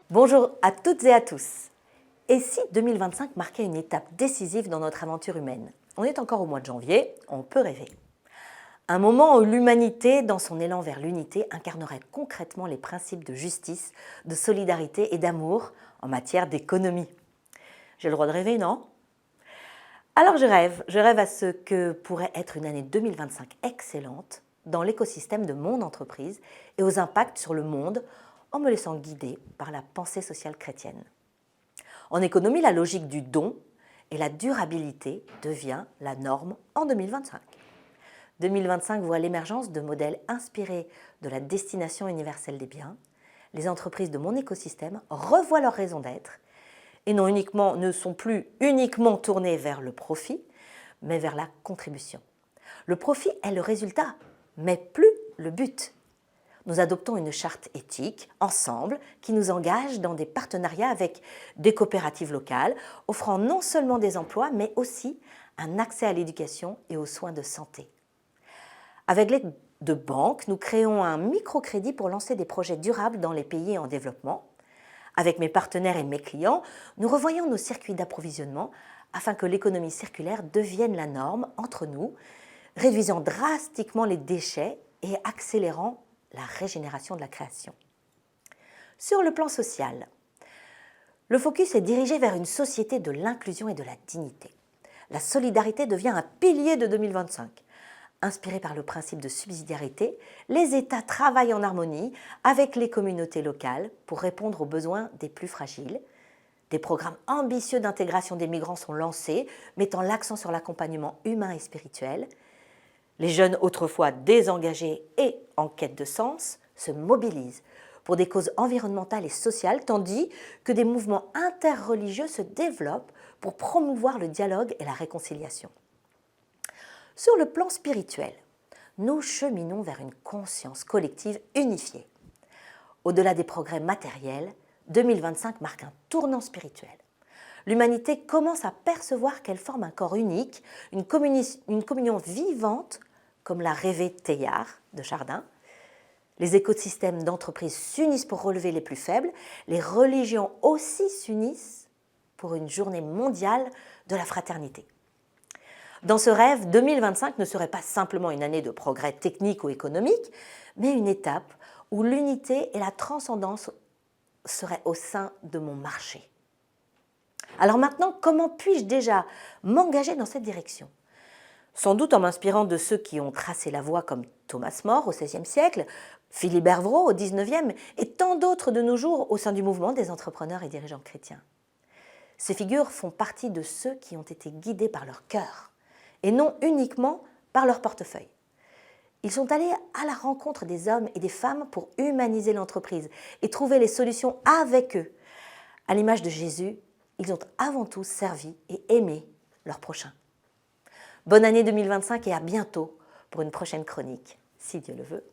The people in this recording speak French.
Bonjour à toutes et à tous. Et si 2025 marquait une étape décisive dans notre aventure humaine? On est encore au mois de janvier, on peut rêver. Un moment où l'humanité, dans son élan vers l'unité, incarnerait concrètement les principes de justice, de solidarité et d'amour en matière d'économie. J'ai le droit de rêver, non? Alors je rêve à ce que pourrait être une année 2025 excellente dans l'écosystème de mon entreprise et aux impacts sur le monde en me laissant guider par la pensée sociale chrétienne. En économie, la logique du don et la durabilité devient la norme en 2025. 2025 voit l'émergence de modèles inspirés de la destination universelle des biens. Les entreprises de mon écosystème revoient leur raison d'être et ne sont plus uniquement tournées vers le profit, mais vers la contribution. Le profit est le résultat, mais plus le but. Nous adoptons une charte éthique, ensemble, qui nous engage dans des partenariats avec des coopératives locales, offrant non seulement des emplois, mais aussi un accès à l'éducation et aux soins de santé. Avec l'aide de banques, nous créons un microcrédit pour lancer des projets durables dans les pays en développement. Avec mes partenaires et mes clients, nous revoyons nos circuits d'approvisionnement afin que l'économie circulaire devienne la norme entre nous, réduisant drastiquement les déchets et accélérant la régénération de la création. Sur le plan social, le focus est dirigé vers une société de l'inclusion et de la dignité. La solidarité devient un pilier de 2025. Inspiré par le principe de subsidiarité, les États travaillent en harmonie avec les communautés locales pour répondre aux besoins des plus fragiles. Des programmes ambitieux d'intégration des migrants sont lancés, mettant l'accent sur l'accompagnement humain et spirituel. Les jeunes autrefois désengagés et en quête de sens se mobilisent pour des causes environnementales et sociales, tandis que des mouvements interreligieux se développent pour promouvoir le dialogue et la réconciliation. Sur le plan spirituel, nous cheminons vers une conscience collective unifiée. Au-delà des progrès matériels, 2025 marque un tournant spirituel. L'humanité commence à percevoir qu'elle forme un corps unique, une communion vivante, comme l'a rêvé Teilhard de Chardin. Les écosystèmes d'entreprises s'unissent pour relever les plus faibles, les religions aussi s'unissent pour une journée mondiale de la fraternité. Dans ce rêve, 2025 ne serait pas simplement une année de progrès technique ou économique, mais une étape où l'unité et la transcendance seraient au sein de mon marché. Alors maintenant, comment puis-je déjà m'engager dans cette direction? Sans doute en m'inspirant de ceux qui ont tracé la voie comme Thomas More au XVIe siècle, Philibert Vraud au XIXe et tant d'autres de nos jours au sein du mouvement des entrepreneurs et dirigeants chrétiens. Ces figures font partie de ceux qui ont été guidés par leur cœur et non uniquement par leur portefeuille. Ils sont allés à la rencontre des hommes et des femmes pour humaniser l'entreprise et trouver les solutions avec eux. À l'image de Jésus, ils ont avant tout servi et aimé leur prochain. Bonne année 2025 et à bientôt pour une prochaine chronique, si Dieu le veut.